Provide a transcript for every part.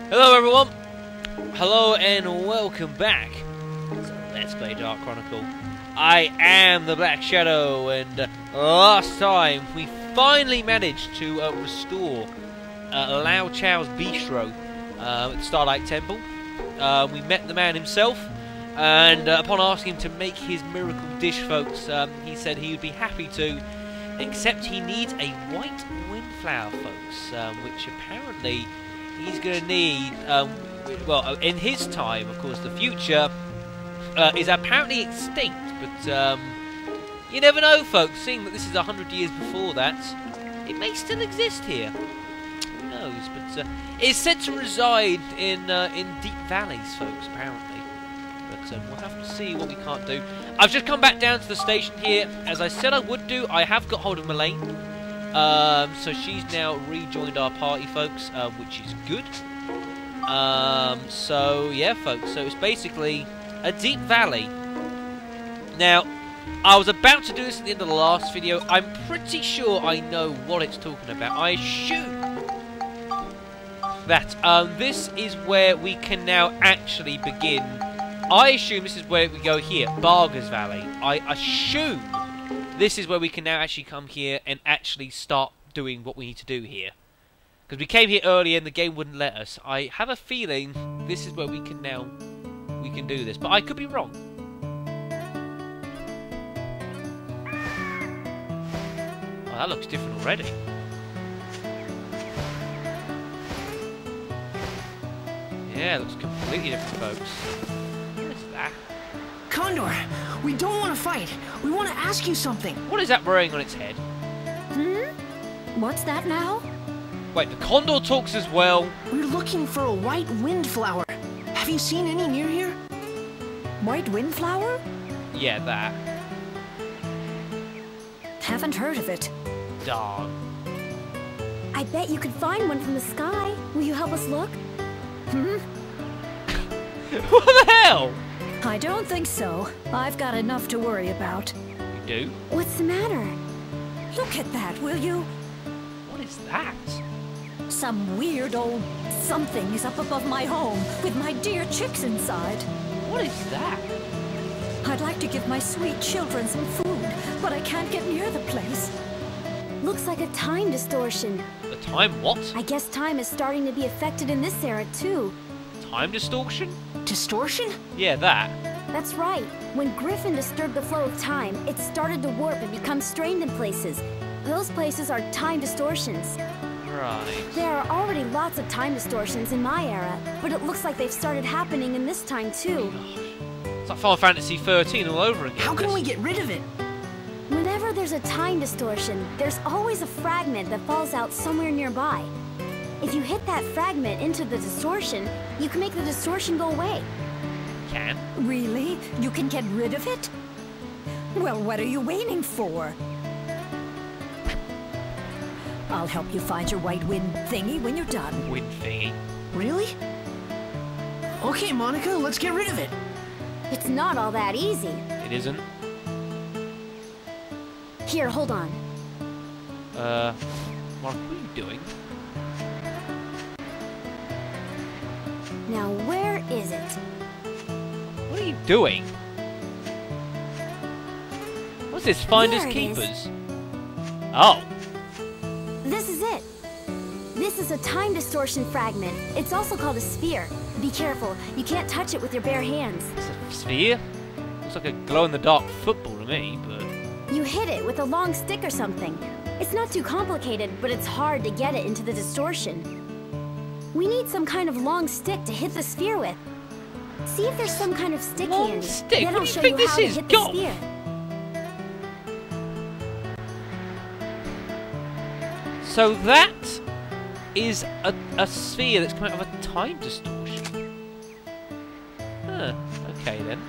Hello everyone! Hello and welcome back to Let's Play Dark Chronicle. I am the Black Shadow, and last time we finally managed to restore Lao Chao's bistro at the Starlight Temple. We met the man himself, and upon asking him to make his miracle dish, folks, he said he would be happy to, except he needs a white windflower, folks, which apparently he's going to need, well, in his time, of course, the future is apparently extinct, but you never know, folks. Seeing that this is 100 years before that, it may still exist here. Who knows? But it's said to reside in deep valleys, folks, apparently. But we'll have to see what we can't do. I've just come back down to the station here, as I said I would do. I have got hold of Elaine. So she's now rejoined our party, folks, which is good. So yeah, folks, so it's basically a deep valley. Now, I was about to do this at the end of the last video. I'm pretty sure I know what it's talking about. I assume that this is where we can now actually begin. I assume this is where we go here, Barger's Valley. I assume this is where we can now actually come here and actually start doing what we need to do here. Because we came here earlier and the game wouldn't let us. I have a feeling this is where we can now do this, but I could be wrong. Oh, that looks different already. Yeah, it looks completely different, folks. What is that? Condor, we don't want to fight. We want to ask you something. What is that wearing on its head? What's that now? Wait, the condor talks as well. We're looking for a white windflower. Have you seen any near here? White windflower? Yeah, that. Haven't heard of it. Darn. I bet you could find one from the sky. Will you help us look? What the hell? I don't think so. I've got enough to worry about. You do? What's the matter? Look at that, will you? What is that? Some weird old something is up above my home with my dear chicks inside. What is that? I'd like to give my sweet children some food, but I can't get near the place. Looks like a time distortion. The time what? I guess time is starting to be affected in this era, too. Time distortion? Distortion? Yeah, that. That's right. When Griffin disturbed the flow of time, it started to warp and become strained in places. Those places are time distortions. Right. There are already lots of time distortions in my era, but it looks like they've started happening in this time, too. It's like Final Fantasy 13 all over again. How can we get rid of it? Whenever there's a time distortion, there's always a fragment that falls out somewhere nearby. If you hit that fragment into the distortion, you can make the distortion go away. Can? Really? You can get rid of it? Well, what are you waiting for? I'll help you find your white wind thingy when you're done. Wind thingy. Really? Okay, Monica, let's get rid of it. It's not all that easy. It isn't. Here, hold on. Mark, what are you doing? Now, where is it? What are you doing? What's this? Finders There it is. keepers? Oh. This is it. This is a time distortion fragment. It's also called a sphere. Be careful. You can't touch it with your bare hands. It's a sphere? Looks like a glow-in-the-dark football to me, but... You hit it with a long stick or something. It's not too complicated, but it's hard to get it into the distortion. We need some kind of long stick to hit the sphere with. See if there's some kind of stick Long handy. stick? Then What I'll do you show think you this how to is? hit Golf? the sphere. So that is a sphere that's coming out of a time distortion. Huh, okay then.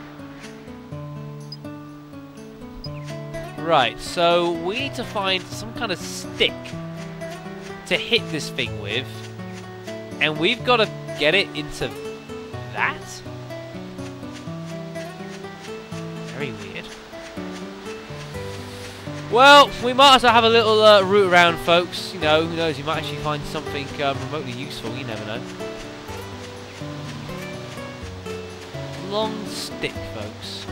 Right, so we need to find some kind of stick to hit this thing with, and we've got to get it into that? Very weird. Well, we might as well have a little route around, folks. You know, who knows, you might actually find something remotely useful, you never know. long stick, folks.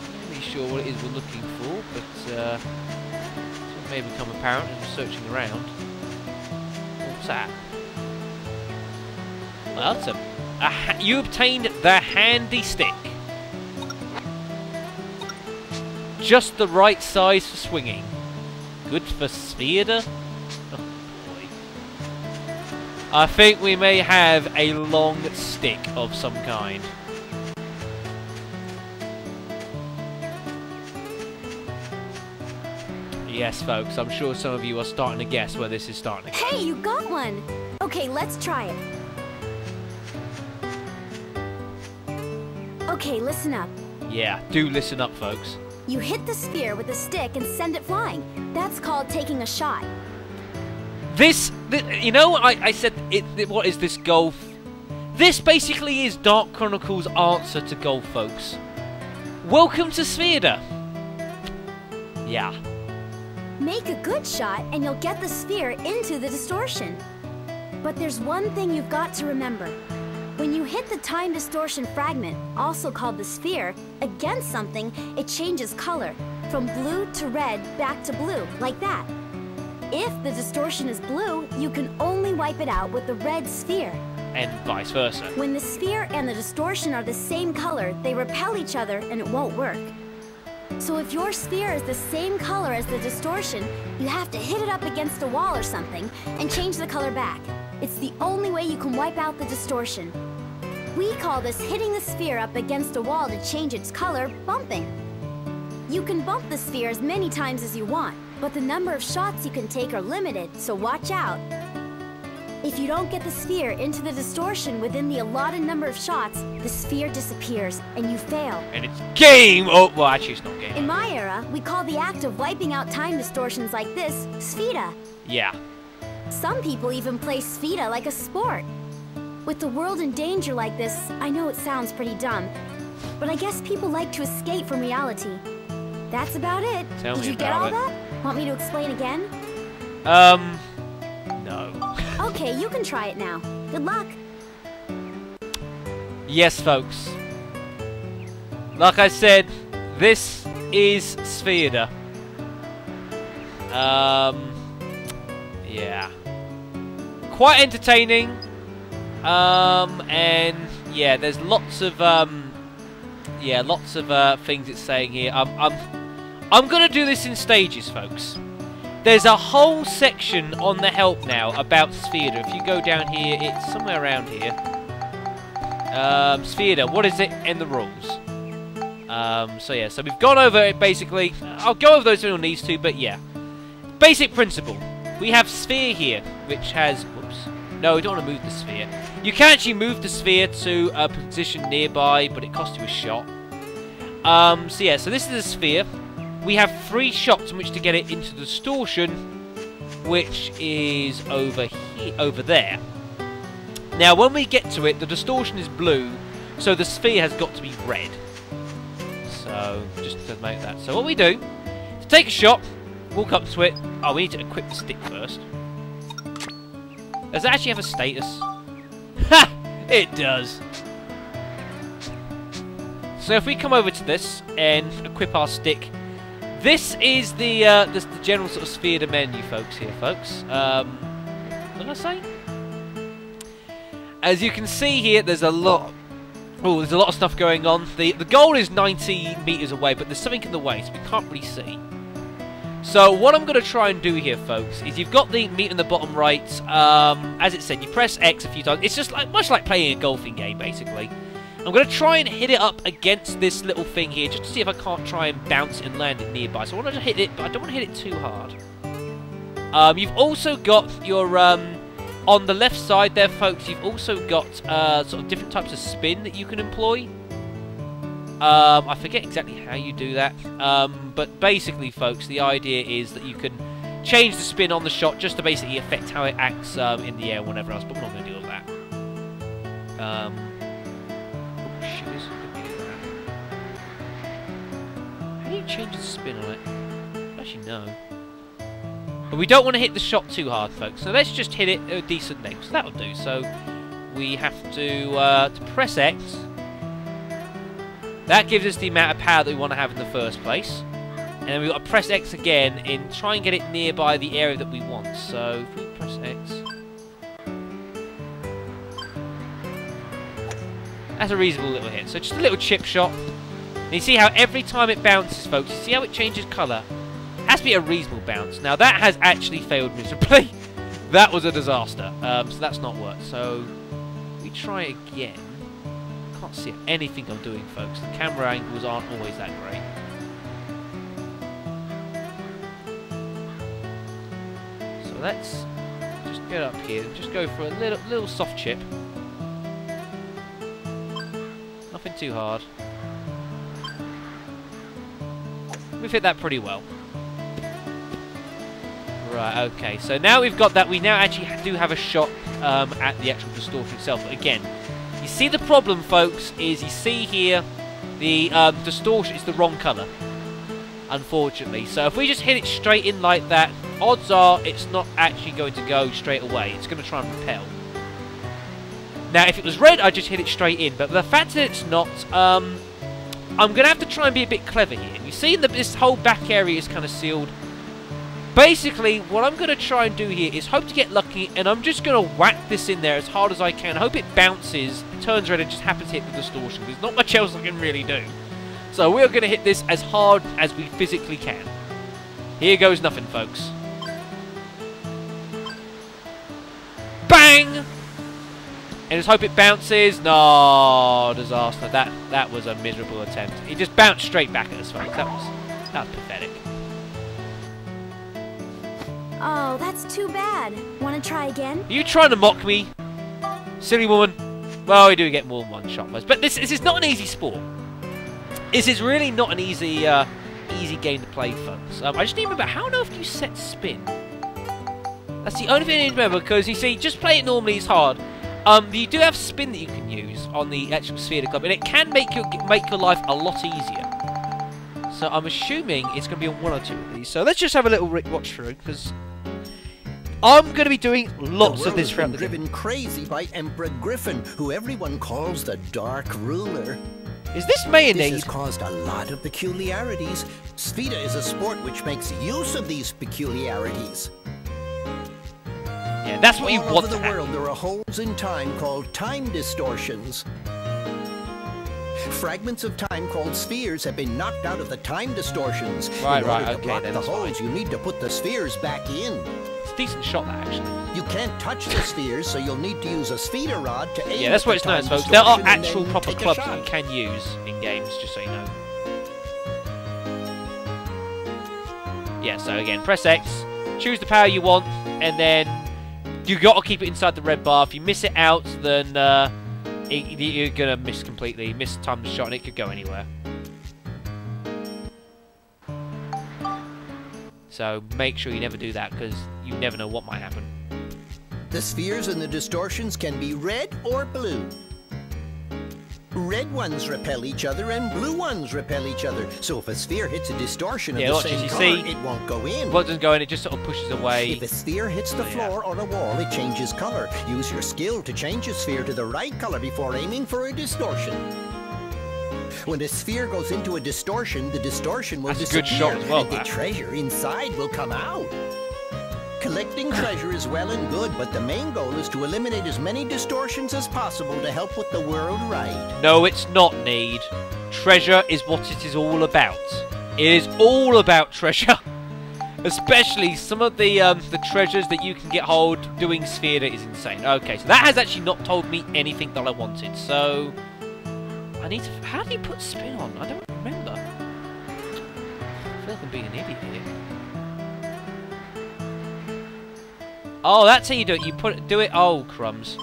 Not really sure what it is we're looking for, but it may become apparent as we're searching around. What's that? Well, that's you obtained the handy stick. Just the right size for swinging. Good for Sphere. Oh boy. I think we may have a long stick of some kind. Yes, folks, I'm sure some of you are starting to guess where this is starting to go. Hey, you got one! Okay, let's try it. Okay, listen up. Yeah, do listen up, folks. You hit the sphere with a stick and send it flying. That's called taking a shot. You know, I said, what is this golf? This basically is Dark Chronicle's answer to golf, folks. Welcome to Sphere. Yeah. Make a good shot and you'll get the sphere into the distortion. But there's one thing you've got to remember. When you hit the time distortion fragment, also called the sphere, against something, it changes color. From blue to red, back to blue, like that. If the distortion is blue, you can only wipe it out with the red sphere. And vice versa. When the sphere and the distortion are the same color, they repel each other and it won't work. So if your sphere is the same color as the distortion, you have to hit it up against a wall or something and change the color back. It's the only way you can wipe out the distortion. We call this hitting the sphere up against a wall to change its color bumping. You can bump the sphere as many times as you want, but the number of shots you can take are limited, so watch out. If you don't get the sphere into the distortion within the allotted number of shots, the sphere disappears, and you fail. And it's game! Oh, well, actually, it's not game. In my era, we call the act of wiping out time distortions like this, Spheda. Yeah. Some people even play Spheda like a sport. With the world in danger like this, I know it sounds pretty dumb, but I guess people like to escape from reality. That's about it. Did you get all that? Want me to explain again? No. Okay, you can try it now. Good luck. Yes, folks. Like I said, this is Sphere. Yeah. Quite entertaining. And yeah, there's lots of things it's saying here. I'm gonna do this in stages, folks. There's a whole section on the help now about Sphere. If you go down here, it's somewhere around here. Sphere, what is it in the rules? So yeah, so we've gone over it basically. I'll go over those if anyone needs to, but yeah. Basic principle. We have Sphere here, which has... Whoops. No, we don't want to move the Sphere. You can actually move the Sphere to a position nearby, but it costs you a shot. So yeah, so this is a Sphere. We have 3 shots in which to get it into the distortion, which is over here, over there. Now, when we get to it, the distortion is blue, so the Sphere has got to be red. So, just to make that. So what we do, to take a shot, walk up to it. Oh, we need to equip the stick first. Does it actually have a status? Ha! It does. So if we come over to this and equip our stick, this is the general sort of Sphere menu, folks. Here, folks. What did I say? As you can see here, there's a lot. Oh, there's a lot of stuff going on. The goal is 90 meters away, but there's something in the way, so we can't really see. So what I'm going to try and do here, folks, is you've got the meter in the bottom right. As it said, you press X a few times. It's just like much like playing a golfing game, basically. I'm going to try and hit it up against this little thing here, just to see if I can't try and bounce it and land it nearby. So I want to hit it, but I don't want to hit it too hard. You've also got your, on the left side there, folks, you've also got sort of different types of spin that you can employ. I forget exactly how you do that, but basically, folks, the idea is that you can change the spin on the shot just to basically affect how it acts in the air and whatever else, but we're not going to deal with that. How do you change the spin on it? Actually, no. But we don't want to hit the shot too hard, folks, so let's just hit it a decent length. So that'll do. So we have to press X. That gives us the amount of power that we want to have in the first place. And then we've got to press X again and try and get it nearby the area that we want. So if we press X... That's a reasonable little hit. So just a little chip shot. And you see how every time it bounces, folks, you see how it changes colour? It has to be a reasonable bounce. Now that has actually failed miserably. That was a disaster. So that's not worked. So we try it again. Can't see anything I'm doing, folks. The camera angles aren't always that great. So let's just get up here and just go for a little soft chip. Nothing too hard. We've hit that pretty well. Right, okay. So now we've got that, we now actually do have a shot at the actual distortion itself. But again, you see the problem, folks, is you see here the distortion is the wrong colour, unfortunately. So if we just hit it straight in like that, odds are it's not actually going to go straight away. It's going to try and repel. Now, if it was red, I'd just hit it straight in. But the fact that it's not, I'm going to have to try and be a bit clever here. You see that this whole back area is kind of sealed. Basically, what I'm going to try and do here is hope to get lucky, and I'm just going to whack this in there as hard as I can. I hope it bounces, turns red, and just happens to hit the distortion. There's not much else I can really do. So we're going to hit this as hard as we physically can. Here goes nothing, folks. Bang! And just hope it bounces. No, disaster. That was a miserable attempt. It just bounced straight back at us, folks. That was pathetic. Oh, that's too bad. Want to try again? Are you trying to mock me? Silly woman. Well, we do get more than one shot, but this is not an easy sport. This is really not an easy game to play, folks. I just need to remember, how on earth do you set spin? That's the only thing I need to remember, because you see, just play it normally is hard. You do have spin that you can use on the actual sphere club, and it can make your life a lot easier. So I'm assuming it's going to be on one or two of these. So let's just have a little watch through, because I'm going to be doing lots of this throughout the game. Driven crazy by Emperor Griffin, who everyone calls the Dark Ruler. Is this mayonnaise? This has caused a lot of peculiarities. Spheda is a sport which makes use of these peculiarities. Yeah, that's what you want. All over the world, there are holes in time called time distortions. Fragments of time called spheres have been knocked out of the time distortions. Right, in order to okay, block then the that's holes, fine. you need to put the spheres back in. It's a decent shot, that, actually. You can't touch the spheres, so you'll need to use a Spheda rod to aim. Yeah, that's at what the it's time nice, folks. There are distortion and actual then proper take a clubs shot. that you can use in games, just so you know. Yeah, so again, press X, choose the power you want, and then you've got to keep it inside the red bar. If you miss it out, then you're going to miss completely. Miss time the shot, and it could go anywhere. So make sure you never do that, because you never know what might happen. The spheres and the distortions can be red or blue. Red ones repel each other and blue ones repel each other. So if a sphere hits a distortion of the watch same as you color, see, it won't go in. What doesn't go in, it just sort of pushes away. If a sphere hits the floor or a wall, it changes color. Use your skill to change a sphere to the right color before aiming for a distortion. When a sphere goes into a distortion, the distortion will disappear, a good shot as well, and the treasure inside will come out. Collecting treasure is well and good, but the main goal is to eliminate as many distortions as possible to help with the world right. No, it's not, Need. Treasure is what it is all about. It is all about treasure. Especially some of the treasures that you can get hold doing Sphere is insane. Okay, so that has actually not told me anything that I wanted. So I need to... How do you put spin on? I don't remember. I feel like I'm being an idiot here. Oh, that's how you do it. You do it... Oh, crumbs.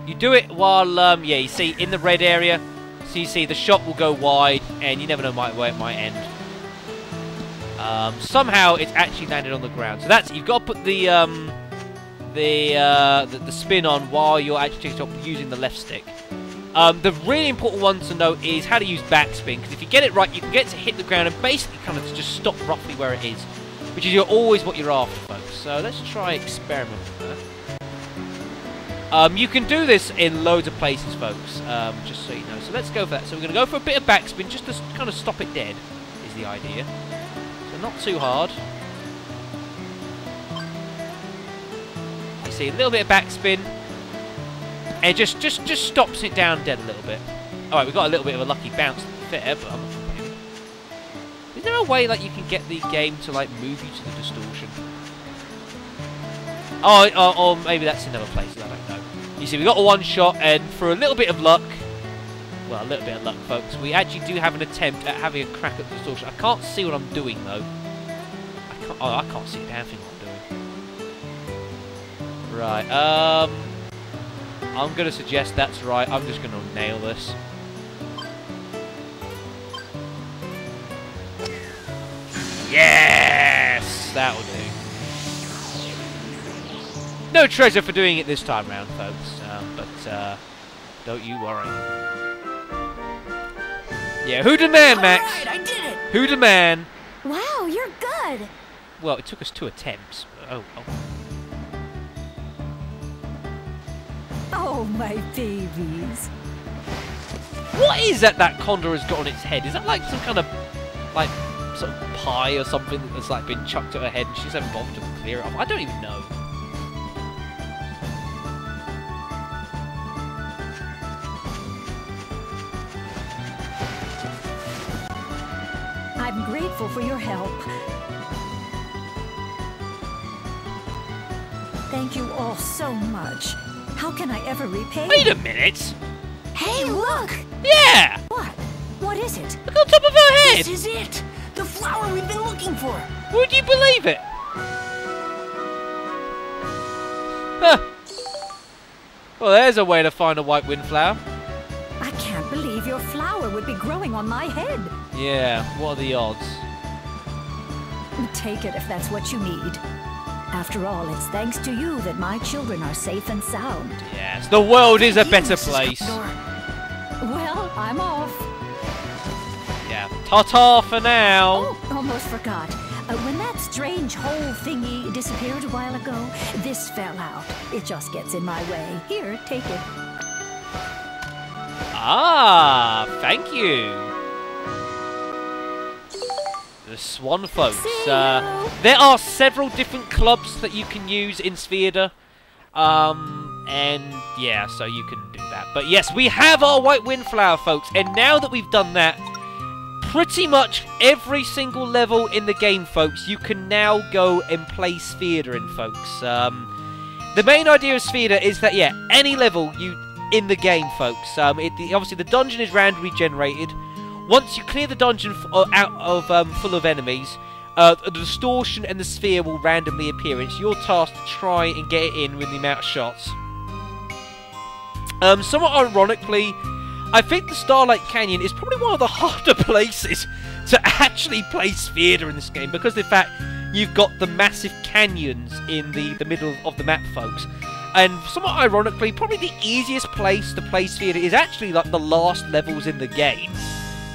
You do it while... yeah, you see, in the red area. So you see, the shot will go wide, and you never know where it might end. Somehow, it's actually landed on the ground. So that's... You've got to put the spin on while you're actually using the left stick. The really important one to note is how to use backspin, because if you get it right, you can get to hit the ground and basically kind of just stop roughly where it is, which is always what you're after, folks. So let's try experiment with that. You can do this in loads of places, folks, just so you know. So let's go for that. So we're going to go for a bit of backspin just to kind of stop it dead, is the idea. So not too hard. You see, a little bit of backspin. And just stops it down dead a little bit. Alright, we've got a little bit of a lucky bounce there, but I'm not complaining. Is there a way, like, you can get the game to, like, move you to the distortion? Oh, or maybe that's in other places, I don't know. You see, we got a one shot, and for a little bit of luck, well, a little bit of luck, folks, we actually do have an attempt at having a crack at the distortion. I can't see what I'm doing, though. I can't see a damn thing what I'm doing. Right, I'm going to suggest that's right. I'm just going to nail this. Yes! That'll do. No treasure for doing it this time round, folks. But don't you worry. Yeah, who the man, Max? All right, I did it. Who the man? Wow, you're good. Well, it took us 2 attempts. Oh. Oh, my babies. What is that Condor has got on its head? Is that like some kind of, like, sort of pie or something that's like been chucked at her head and she's having bothered to clear it off? I don't even know. I'm grateful for your help. Thank you all so much. How can I ever repay Wait you? a minute! Hey, look! Yeah! What? What is it? Look on top of her head! This is it! The flower we've been looking for! Would you believe it? Huh. Well, there's a way to find a white windflower. I can't believe your flower would be growing on my head. Yeah, what are the odds? Take it if that's what you need. After all, it's thanks to you that my children are safe and sound. Yes, the world is a Hey, better Mrs. place. Condor. Well, I'm off. Yeah, ta-ta for now. Oh, almost forgot. When that strange hole thingy disappeared a while ago, this fell out. It just gets in my way. Here, take it. Ah, thank you. The Swan folks. There are several different clubs that you can use in Sphere. And yeah, so you can do that. But yes, we have our white windflower, folks. And now that we've done that, pretty much every single level in the game, folks, you can now go and play Sphere in, folks. The main idea of Sphere is that, yeah, any level in the game, folks. Obviously, the dungeon is randomly generated. Once you clear the dungeon out of full of enemies, the distortion and the sphere will randomly appear. It's your task to try and get it in with the amount of shots. Somewhat ironically, I think the Starlight Canyon is probably one of the harder places to actually play Sphere in this game, because of the fact you've got the massive canyons in the middle of the map, folks. And somewhat ironically, probably the easiest place to play Sphere is actually like the last levels in the game.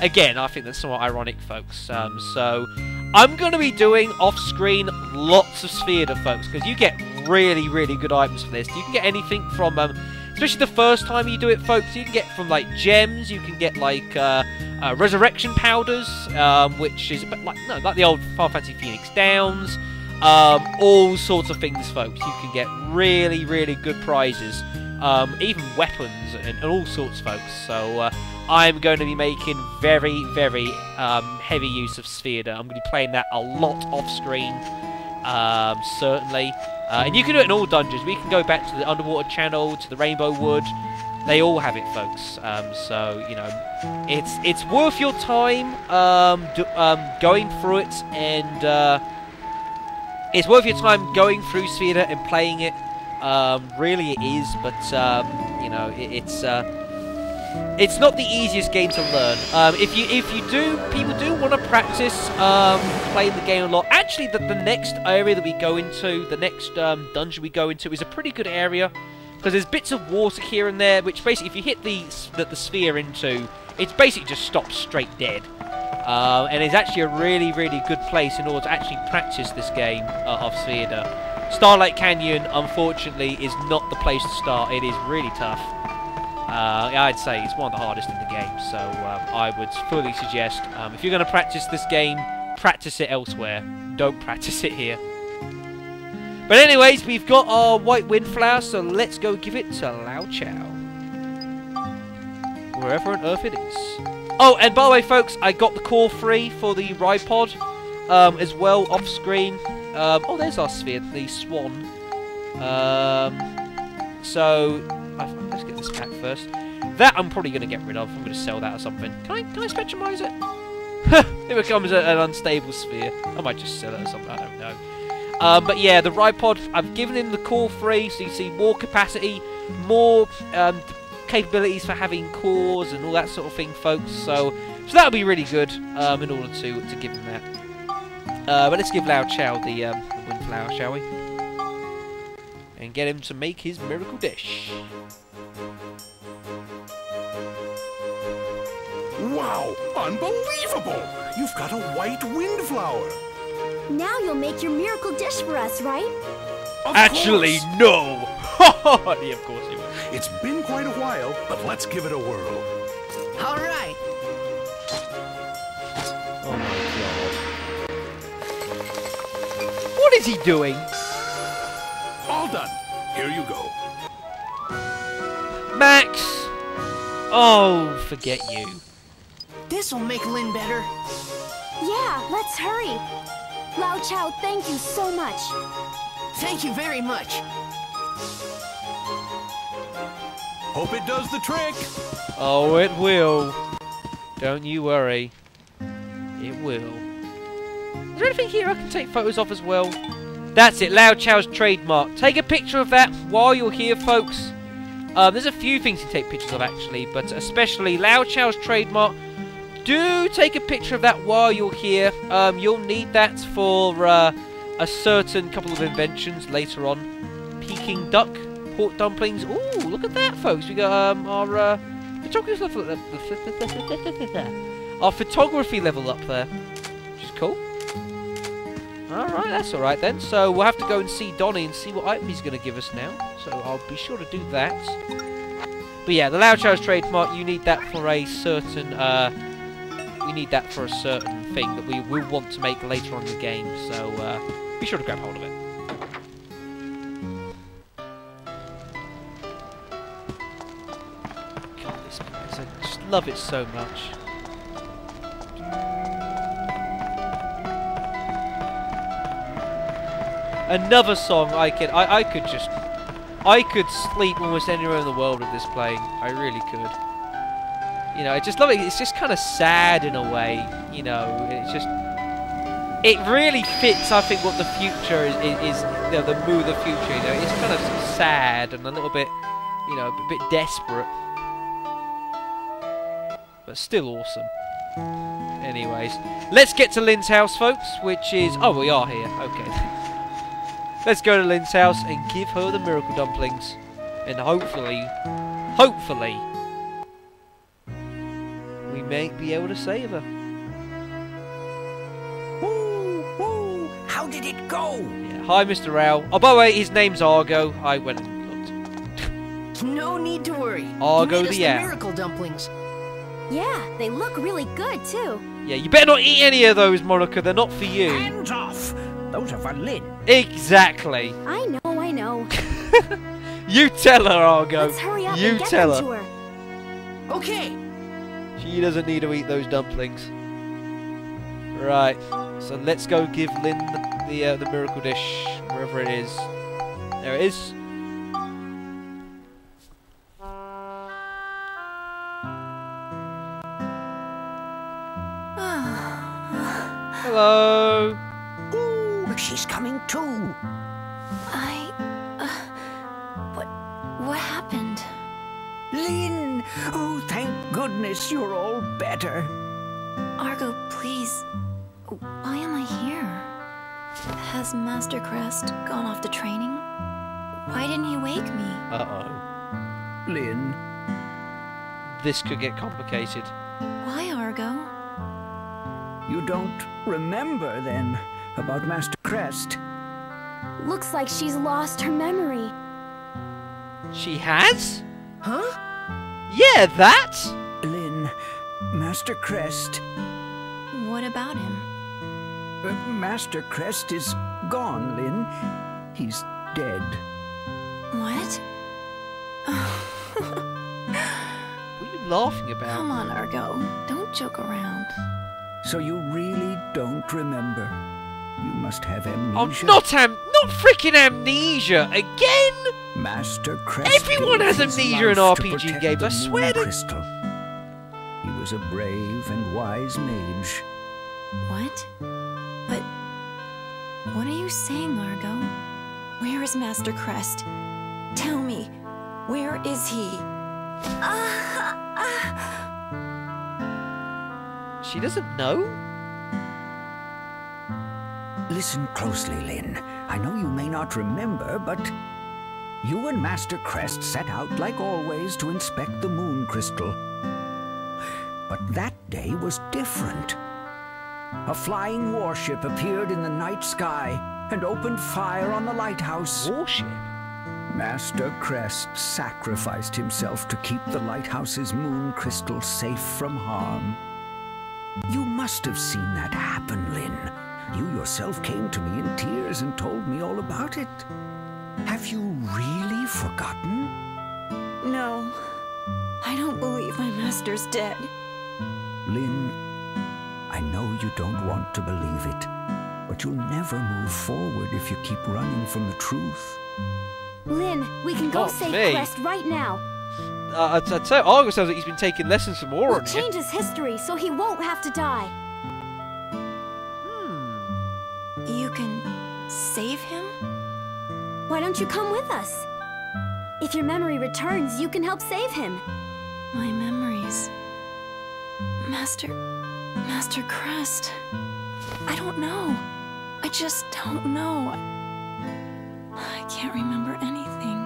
Again, I think that's somewhat ironic, folks. So I'm going to be doing off-screen lots of Sphere, folks, because you get really, really good items for this. You can get anything from, especially the first time you do it, folks, you can get from, like, gems, you can get, like, resurrection powders, which is like the old Final Fantasy Phoenix Downs, all sorts of things, folks. You can get really, really good prizes, even weapons and all sorts, folks. So I'm going to be making very, very heavy use of Sphere. I'm going to be playing that a lot off-screen, certainly. And you can do it in all dungeons. We can go back to the Underwater Channel, to the Rainbow Wood. They all have it, folks. So, you know, it's worth your time going through it, and it's worth your time going through Sphere and playing it. Really it is, but, you know, it's not the easiest game to learn. People do want to practice playing the game a lot. Actually, the next area that we go into, the next dungeon we go into, is a pretty good area, because there's bits of water here and there, which basically, if you hit the sphere into, it's basically just stops straight dead. And it's actually a really, really good place in order to actually practice this game of Sphere. Starlight Canyon, unfortunately, is not the place to start. It is really tough. I'd say it's one of the hardest in the game, so I would fully suggest, if you're going to practice this game, practice it elsewhere. Don't practice it here. But anyways, we've got our white Windflower, so let's go give it to Lao Chao. Wherever on earth it is. Oh, and by the way, folks, I got the core free for the ride pod, as well, off screen. Oh, there's our sphere, the swan. Let's get this pack first. That I'm probably going to get rid of. I'm going to sell that or something. Can I spectralize it? It becomes an unstable sphere. I might just sell it or something. I don't know. But yeah, the ride pod, I've given him the core free, so you see more capacity, more capabilities for having cores and all that sort of thing, folks. So that'll be really good in order to give him that. But let's give Lao Chao the Windflower, shall we? And get him to make his miracle dish. Wow! Unbelievable! You've got a white Windflower! Now you'll make your miracle dish for us, right? Actually, course. no! Yeah, of course you will. It's been quite a while, but let's give it a whirl. All right. Oh my god. What is he doing? All done. Here you go. Max! Oh, forget you. This'll make Lynn better. Yeah, let's hurry. Lao Chao, thank you so much. Thank you very much. Hope it does the trick. Oh, it will. Don't you worry. It will. Is there anything here I can take photos of as well? That's it, Lao Chao's trademark. Take a picture of that while you're here, folks. There's a few things to take pictures of, actually, but especially Lao Chao's trademark. Do take a picture of that while you're here. You'll need that for a certain couple of inventions later on. Peking duck, pork dumplings. Ooh, look at that, folks. We got our photography level up there, which is cool. Alright, that's alright then. So we'll have to go and see Donnie and see what item he's going to give us now. So I'll be sure to do that. But yeah, the Lao Chao's trademark, you need that for a certain thing that we will want to make later on in the game. So be sure to grab hold of it. God, this place, I just love it so much. Another song I could sleep almost anywhere in the world with this playing. I really could. You know, I just love it. It's just kind of sad in a way. You know, it really fits. I think what the future is you know, the mood of the future. You know, it's kind of sad and a little bit, you know, a bit desperate, but still awesome. Anyways, let's get to Lynnes House, folks. Which is we are here. Okay. Let's go to Lynnes House and give her the miracle dumplings. And hopefully, we may be able to save her. Woo, woo. How did it go? Yeah. Hi, Mr. Rao. Oh, by the way, his name's Argo. I went and looked. No need to worry. Argo you made us the the owl. miracle dumplings. Yeah, they look really good, too. Yeah, you better not eat any of those, Monica. They're not for you. Hands off. Those are for Lynn. Exactly. I know. You tell her, Argo. Let's hurry up You and get tell them her. to her. Okay. She doesn't need to eat those dumplings. Right. So let's go give Lynn the miracle dish, wherever it is. There it is. Hello. Ooh, she's coming too. What happened? Lynn! Oh, thank goodness you're all better. Argo, please. Why am I here? Has Master Crest gone off to training? Why didn't he wake me? Uh-oh. Lynn. This could get complicated. Why, Argo? You don't remember, then, about Master Crest? Looks like she's lost her memory. She has? Huh? Yeah, that! Lynn, Master Crest. What about him? Master Crest is gone, Lynn. He's dead. What? What are you laughing about? Come on, Argo. Don't joke around. So you really don't remember? You must have I'm amnesia. not freaking amnesia again! Master Crest. Everyone has gave his amnesia in life to RPG protect games, the I swear Moon to... Crystal. He was a brave and wise mage. What? But... what are you saying, Argo? Where is Master Crest? Tell me, where is he? She doesn't know? Listen closely, Lynn. I know you may not remember, but you and Master Crest set out, like always, to inspect the Moon Crystal. But that day was different. A flying warship appeared in the night sky and opened fire on the lighthouse. Warship? Master Crest sacrificed himself to keep the lighthouse's Moon Crystal safe from harm. You must have seen that happen, Lynn. You yourself came to me in tears and told me all about it. Have you really forgotten? No. I don't believe my master's dead. Lynn, I know you don't want to believe it, but you'll never move forward if you keep running from the truth. Lynn, we can go Not save me. Crest right now. I'd say Argo sounds like he's been taking lessons from We'll Auron here. change his history so he won't have to die. You can save him? Why don't you come with us? If your memory returns, you can help save him. My memories. Master Crest. I don't know. I just don't know. I can't remember anything.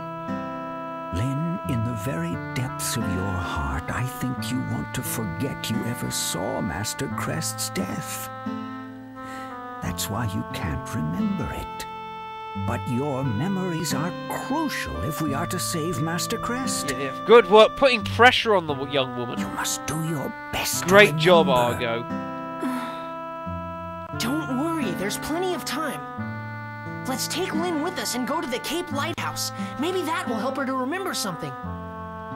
Lynn, in the very depths of your heart, I think you want to forget you ever saw Master Crest's death. That's why you can't remember it. But your memories are crucial if we are to save Master Crest. Yeah, good work putting pressure on the young woman. You must do your best. to Great job, remember. Argo. Don't worry, there's plenty of time. Let's take Lynn with us and go to the Cape Lighthouse. Maybe that will help her to remember something.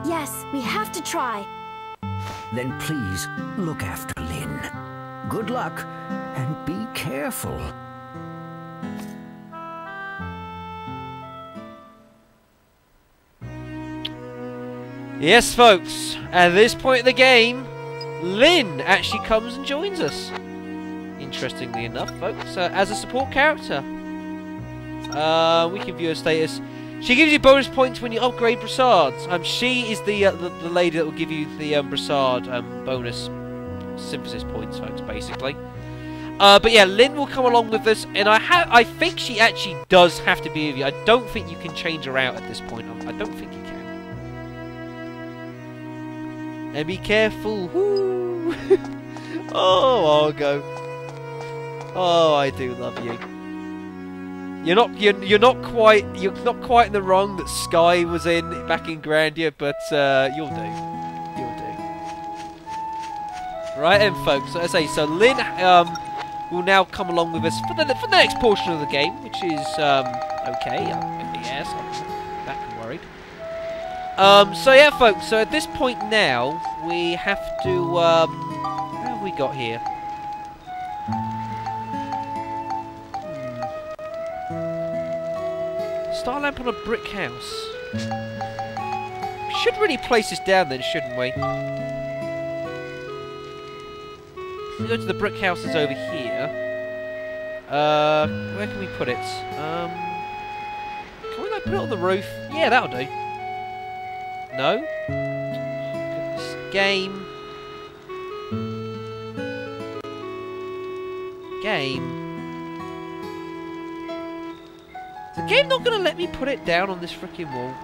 Yes, we have to try. Then please, look after Lynn. Good luck, and be careful. Yes, folks, at this point in the game, Lynn actually comes and joins us. Interestingly enough, folks, as a support character. We can view her status. She gives you bonus points when you upgrade brassards. She is the lady that will give you the brassard bonus synthesis points, folks, basically. But yeah, Lynn will come along with us, and I think she actually does have to be with you. I don't think you can change her out at this point. I don't think you can. And be careful. Woo. Oh, Argo. Oh, I do love you. You're not quite in the wrong that Sky was in back in Grandia, but you'll do. You'll do. Right then, folks. So I say, so Lynn will now come along with us for the next portion of the game, which is okay. Yes, I'm back and worried. So yeah, folks. So at this point now, we have to. What have we got here? Star lamp on a brick house. We should really place this down then, shouldn't we? We go to the brick house that's over here. Where can we put it? Can we like put it on the roof? Yeah, that'll do. No? Goodness. Game. Is the game not going to let me put it down on this freaking wall?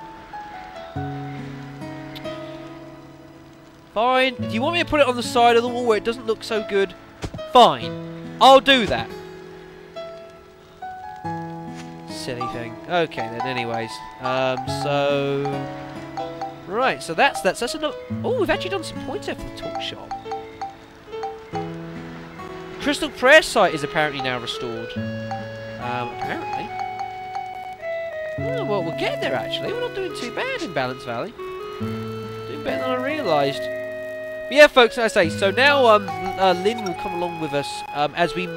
Fine. Do you want me to put it on the side of the wall where it doesn't look so good? Fine. I'll do that. silly thing. Okay then, anyways. So... Right, so that's enough. Oh, we've actually done some points there for the talk shop. Crystal Prayer Site is apparently now restored. Apparently. Oh, well, we're getting there, actually. We're not doing too bad in Balance Valley. Doing better than I realised. But yeah, folks, as I say, so now Lynn will come along with us as we've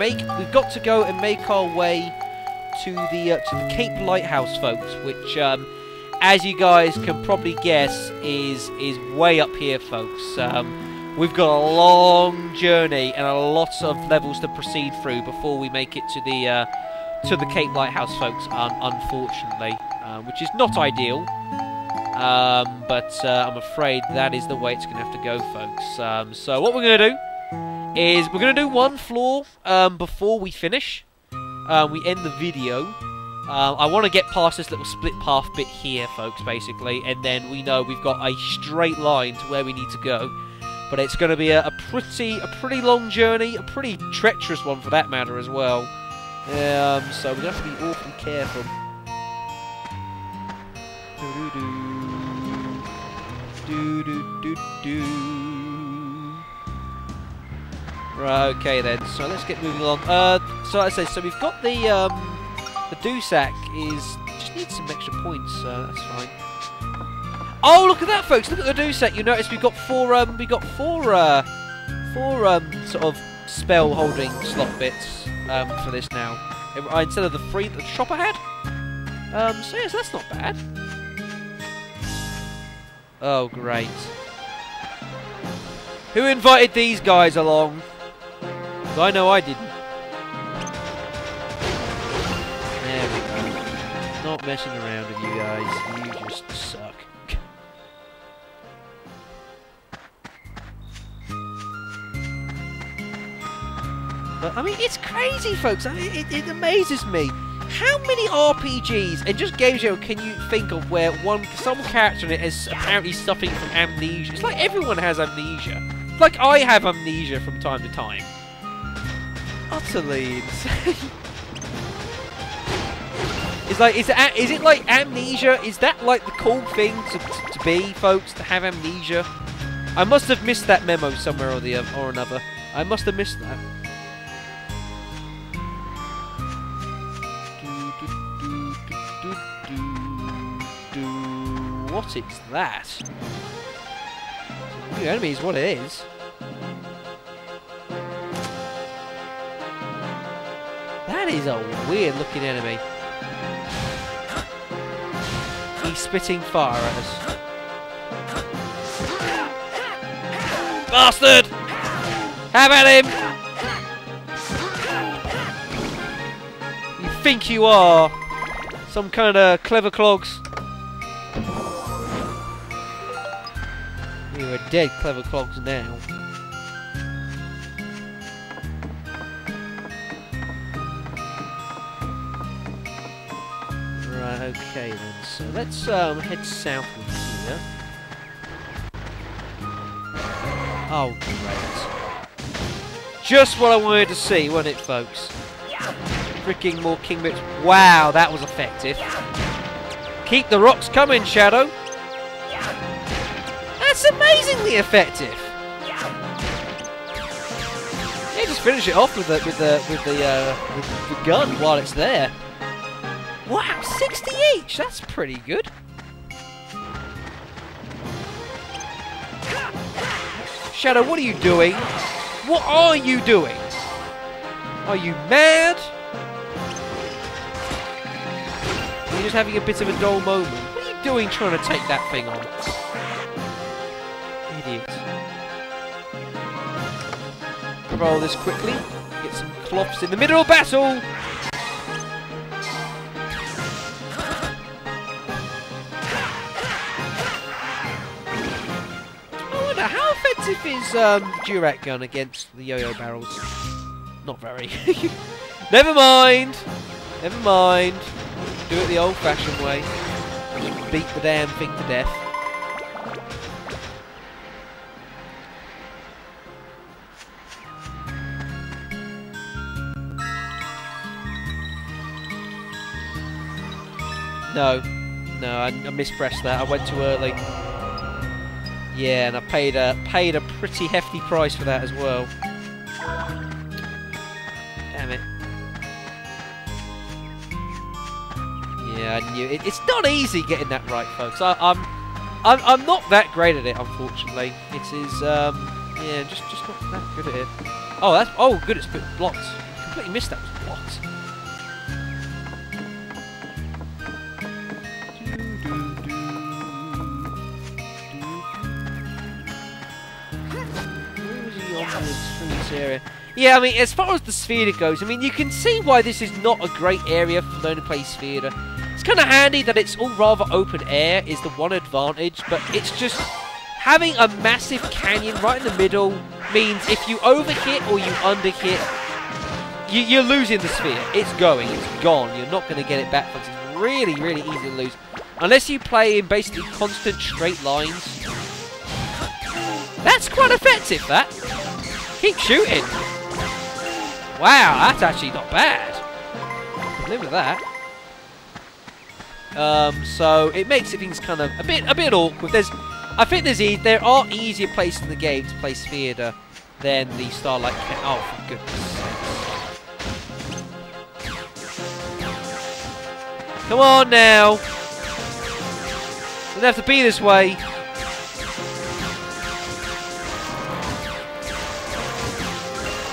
got to go and make our way to the Cape Lighthouse, folks, which, as you guys can probably guess, is way up here, folks. We've got a long journey and a lot of levels to proceed through before we make it to the Cape Lighthouse, folks. Unfortunately, which is not ideal, but I'm afraid that is the way it's going to have to go, folks. So what we're going to do is we're going to do one floor before we finish. We end the video. I want to get past this little split path bit here, folks, basically, and then we know we've got a straight line to where we need to go. But it's going to be a pretty long journey, a pretty treacherous one for that matter as well. So we're going to have to be awfully careful. Right, okay then. So let's get moving along. So like I say, so we've got the Doosac just needs some extra points. That's fine. Oh, look at that, folks! Look at the Doosac. You notice we've got four sort of spell holding slot bits for this now, instead of the 3 that the shopper had. So yes, that's not bad. Oh, great! Who invited these guys along? 'Cause I know I didn't. There we go. Not messing around with you guys. You just suck. But, I mean, it's crazy, folks. I mean, it amazes me. How many RPGs and just games can you think of where some character in it is apparently suffering from amnesia? It's like everyone has amnesia. It's like I have amnesia from time to time. Utterly insane. Is it like amnesia? Is that like the cool thing to be, folks? To have amnesia? I must have missed that memo somewhere or another. I must have missed that. What is that? New enemy is what it is. That is a weird looking enemy. He's spitting fire at us. Bastard! Have at him! You think you are some kind of clever clogs? You are dead clever clogs now. Right, okay then. So let's head southwards here. Oh great. Just what I wanted to see, wasn't it, folks? Freaking more king bits. Wow, that was effective. Keep the rocks coming, Shadow. That's amazingly effective. Yeah, just finish it off with the gun while it's there. Wow, 60 each. That's pretty good. Shadow, what are you doing? What are you doing? Are you mad? Are you just having a bit of a dull moment? What are you doing trying to take that thing on? Idiot. Roll this quickly. Get some cloths in the middle of battle. I wonder how effective is Durat gun against the yo-yo barrels? Not very. Never mind. Never mind. Do it the old-fashioned way. Beat the damn thing to death. No, I mispressed that. I went too early. Yeah, and I paid a pretty hefty price for that as well. Damn it. Yeah, I knew it. It's not easy getting that right, folks. I'm not that great at it, unfortunately. It is yeah, just not that good at it. Oh, good. It's blocked. Completely missed that. It was blocked. Area. Yeah, I mean, as far as the Sphere goes, I mean, you can see why this is not a great area for learning to play Sphere. It's kind of handy that it's all rather open air is the one advantage, but it's just having a massive canyon right in the middle means if you overhit or you underhit, you're losing the Sphere. It's going, it's gone. You're not going to get it back, because it's really, really easy to lose. Unless you play in basically constant straight lines. That's quite effective, that. Keep shooting. Wow, that's actually not bad. I can live with that. So it makes things kind of a bit awkward. I think there are easier places in the game to play Sphere than the Starlight. Oh, for goodness sakes! Come on now. Doesn't have to be this way.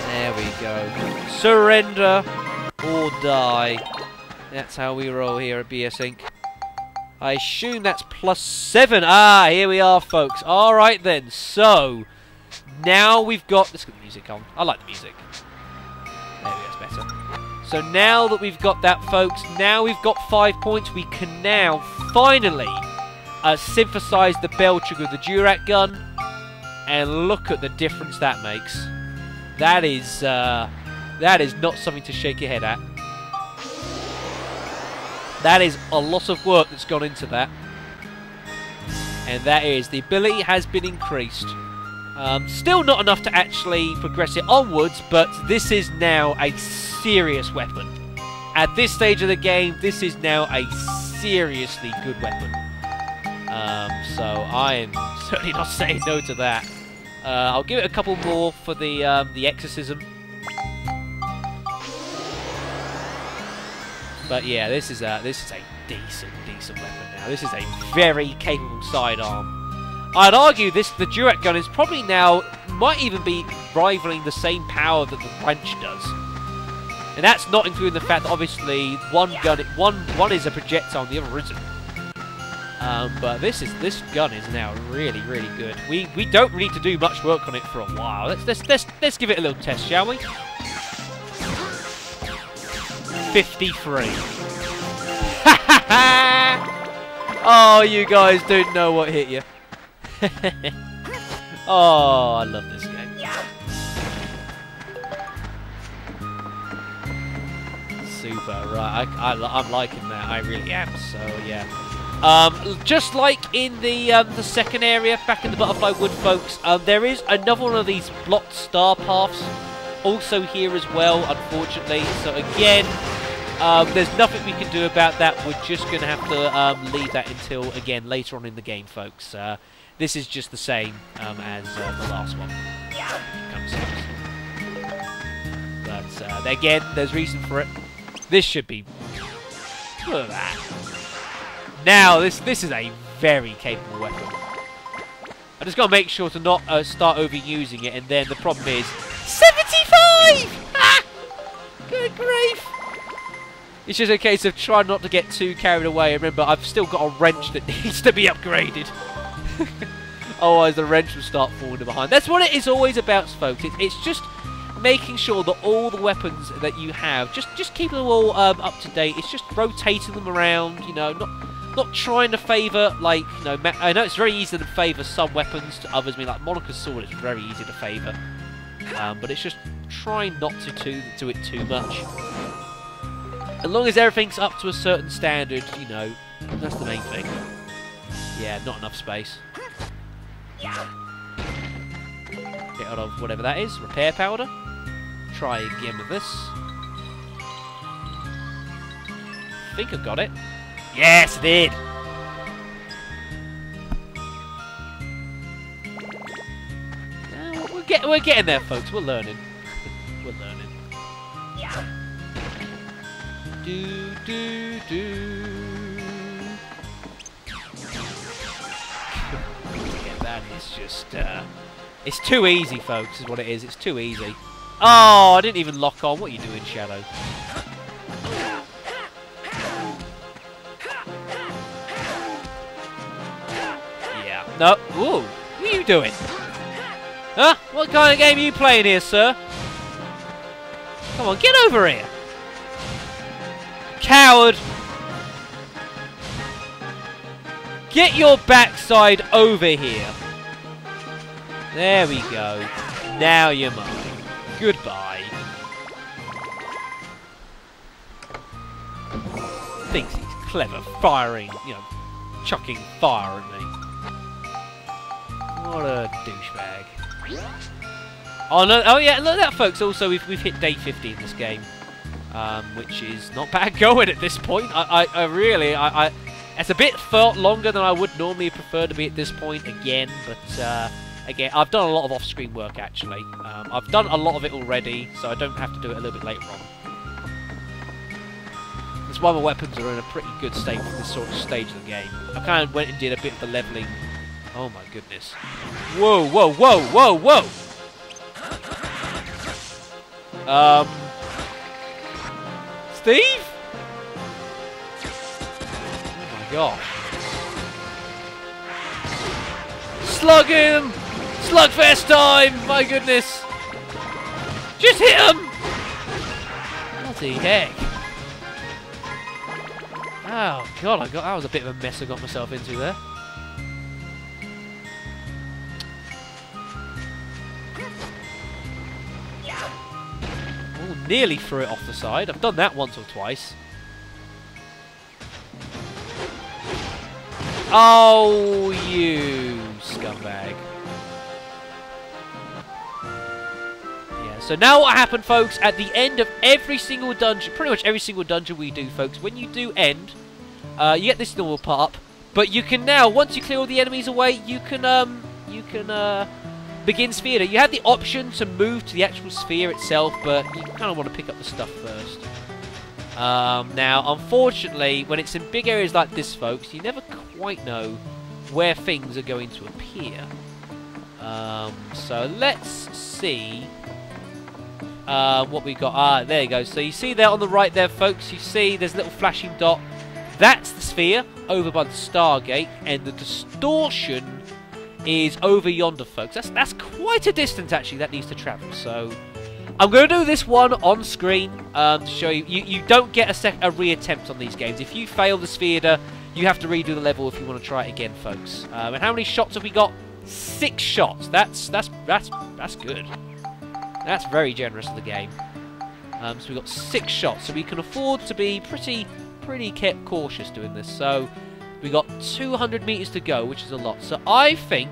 There we go. Surrender or die. That's how we roll here at BS Inc. I assume that's +7. Ah, here we are, folks. Alright then. So, now we've got... Let's get the music on. I like the music. There we go, that's better. So now that we've got that, folks, now we've got 5 points. We can now finally synthesize the bell trigger of the Durat gun. And look at the difference that makes. That is not something to shake your head at. That is a lot of work that's gone into that. And that is, the ability has been increased. Still not enough to actually progress it onwards, but this is now a serious weapon. At this stage of the game, this is now a seriously good weapon. So I am certainly not saying no to that. I'll give it a couple more for the exorcism. But yeah, this is a decent weapon now. This is a very capable sidearm. I'd argue the Durat gun is probably now might even be rivaling the same power that the wrench does. And that's not including the fact that obviously one is a projectile and the other isn't. But this gun is now really, really good. We don't need to do much work on it for a while. Let's give it a little test, shall we? 53. Oh, you guys don't know what hit you. Oh, I love this game. Super, right? I'm liking that. I really am. So yeah. Just like in the second area, back in the Butterfly Wood, folks, there is another one of these blocked star paths also here as well, unfortunately. So again, there's nothing we can do about that. We're just going to have to leave that until, again, later on in the game, folks. This is just the same as the last one. But again, there's reason for it. This should be... Look at that. Now, this is a very capable weapon. I just got to make sure to not start overusing it, and then the problem is 75! Ah! Good grief! It's just a case of trying not to get too carried away. Remember, I've still got a wrench that needs to be upgraded. Otherwise, the wrench will start falling behind. That's what it is always about, folks. It's just making sure that all the weapons that you have, just keeping them all up to date. It's just rotating them around, you know, not trying to favour, like, you know, I know it's very easy to favour some weapons to others. I mean, like Monica's sword is very easy to favour. But it's just trying not to do it too much. As long as everything's up to a certain standard, you know, that's the main thing. Yeah, not enough space. Get out of whatever that is. Repair powder. Try again with this. I think I've got it. Yes, I did. We're getting there, folks. We're learning. We're learning. Do do do. Yeah, that is just. It's too easy, folks. Is what it is. It's too easy. Oh, I didn't even lock on. What are you doing, Shadow? Yeah. No. Ooh. What are you doing? Huh? What kind of game are you playing here, sir? Come on, get over here. Coward. Get your backside over here. There we go. Now you're mine. Goodbye. Thinks he's clever, firing, you know, chucking fire at me. What a douchebag. Oh no! Oh yeah! Look at that, folks. Also, we've hit day 50 in this game, which is not bad going at this point. I really it's a bit felt longer than I would normally prefer to be at this point again, but again, I've done a lot of off-screen work actually. I've done a lot of it already, so I don't have to do it a little bit later on. That's why my weapons are in a pretty good state for this sort of stage of the game. I kind of went and did a bit of the leveling. Oh my goodness. Whoa, whoa, whoa, whoa, whoa! Steve? Oh my gosh. Slug him! Slugfest time! My goodness! Just hit him! Bloody heck. Oh god, that was a bit of a mess I got myself into there. Nearly threw it off the side. I've done that once or twice. Oh, you scumbag. Yeah, so now what happened, folks, at the end of every single dungeon, pretty much every single dungeon we do, folks, when you do end, you get this normal part up, but you can now, once you clear all the enemies away, you can begin sphere. You have the option to move to the actual sphere itself, but you kind of want to pick up the stuff first. Now, unfortunately, when it's in big areas like this, folks, you never quite know where things are going to appear. So let's see what we got. Ah, there you go. So you see there on the right there, folks, you see there's a little flashing dot. That's the sphere over by the Stargate, and the Distortion is over yonder, folks. That's quite a distance, actually, that needs to travel. So I'm going to do this one on screen to show you. You don't get a reattempt on these games. If you fail the sphere, you have to redo the level if you want to try it again, folks. And how many shots have we got? 6 shots. That's good. That's very generous of the game. So we've got 6 shots, so we can afford to be pretty cautious doing this. So we got 200 meters to go, which is a lot. So I think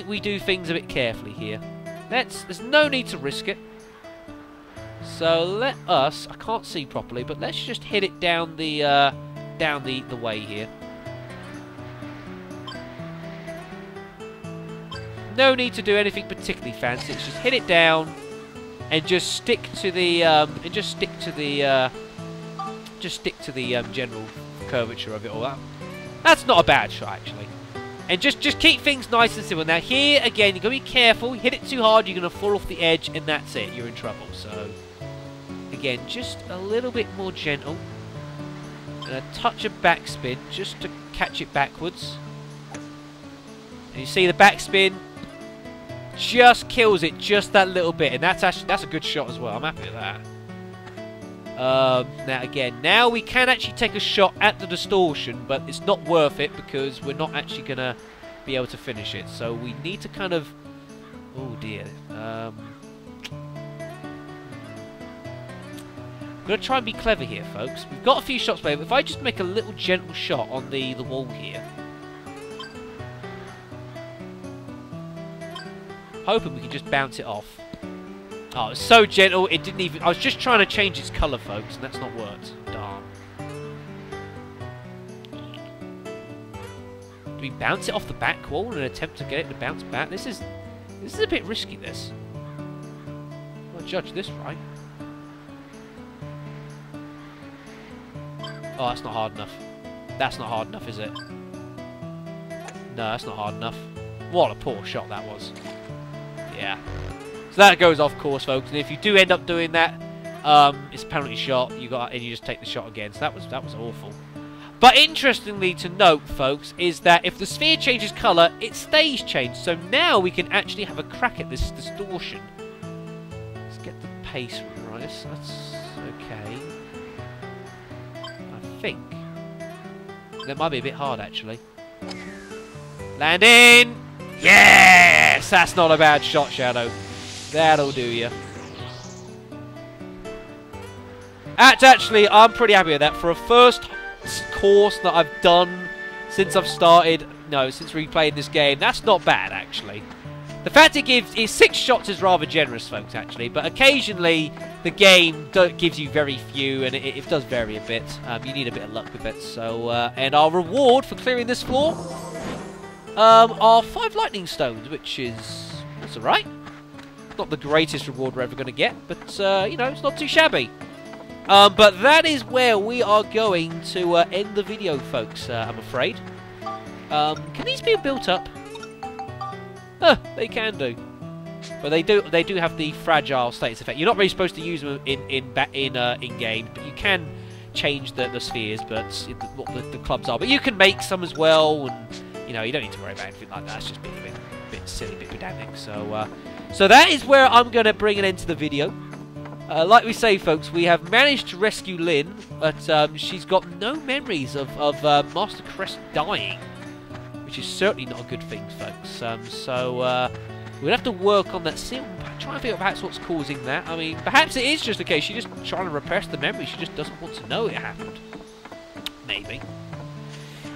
we do things a bit carefully here. There's no need to risk it. So let us, I can't see properly, but let's just hit it down the way here. No need to do anything particularly fancy. It's just hit it down and just stick to the general curvature of it all. That's not a bad shot, actually. And just keep things nice and simple. Now here again, you've got to be careful. You hit it too hard, you're going to fall off the edge, and that's it. You're in trouble. So again, just a little bit more gentle, and a touch of backspin just to catch it backwards. And you see the backspin just kills it just that little bit, and that's a good shot as well. I'm happy with that. Now again, now we can actually take a shot at the Distortion, but it's not worth it because we're not actually gonna be able to finish it. So we need to kind of, oh dear. I'm gonna try and be clever here, folks. We've got a few shots played, but if I just make a little gentle shot on the wall here, hoping we can just bounce it off. Oh, it was so gentle, it didn't even... I was just trying to change its colour, folks, and that's not worked. Darn. Do we bounce it off the back wall and attempt to get it to bounce back? This is a bit risky, this. I'll judge this right. Oh, that's not hard enough. That's not hard enough, is it? No, that's not hard enough. What a poor shot that was. Yeah. So that goes off course, folks. And if you do end up doing that, it's a penalty shot. And you just take the shot again. So that was awful. But interestingly to note, folks, is that if the sphere changes colour, it stays changed. So now we can actually have a crack at this distortion. Let's get the pace right. That's okay. I think that might be a bit hard, actually. Landing! Yes! That's not a bad shot, Shadow. That'll do you. That's actually, I'm pretty happy with that. For a first course that I've done since I've started, since replaying this game, that's not bad, actually. The fact it gives 6 shots is rather generous, folks, actually, but occasionally the game gives you very few, and it does vary a bit. You need a bit of luck with it. So, and our reward for clearing this floor are 5 lightning stones, which is, that's alright. Not the greatest reward we're ever going to get, but, it's not too shabby. But that is where we are going to end the video, folks, I'm afraid. Can these be built up? They can do. But they do have the fragile status effect. You're not really supposed to use them in game, but you can change the spheres, but what the clubs are. But you can make some as well, and you don't need to worry about anything like that. It's just being a bit silly, a bit pedantic. So that is where I'm going to bring an end to the video. Like we say, folks, we have managed to rescue Lynn, but she's got no memories of Master Crest dying, which is certainly not a good thing, folks. We'll have to work on that. Try and figure out perhaps what's causing that. I mean, perhaps it is just a case she's just trying to repress the memory. She just doesn't want to know it happened. Maybe.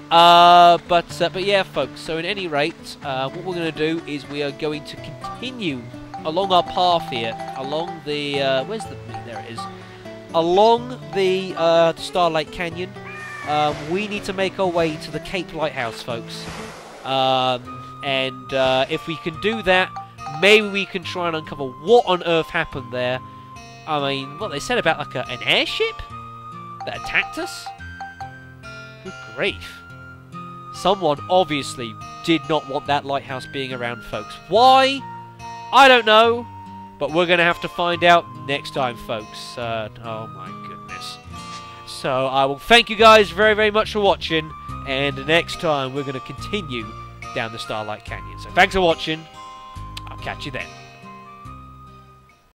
But yeah, folks. So, at any rate, what we're going to do is we are going to continue along our path here, along the where's the there it is, along the Starlight Canyon. We need to make our way to the Cape Lighthouse, folks. And if we can do that, maybe we can try and uncover what on earth happened there. I mean, what they said about like an airship that attacked us? Good grief. Someone obviously did not want that lighthouse being around, folks. Why? I don't know. But we're going to have to find out next time, folks. Oh my goodness. So I will thank you guys very, very much for watching. And next time we're going to continue down the Starlight Canyon. So thanks for watching. I'll catch you then.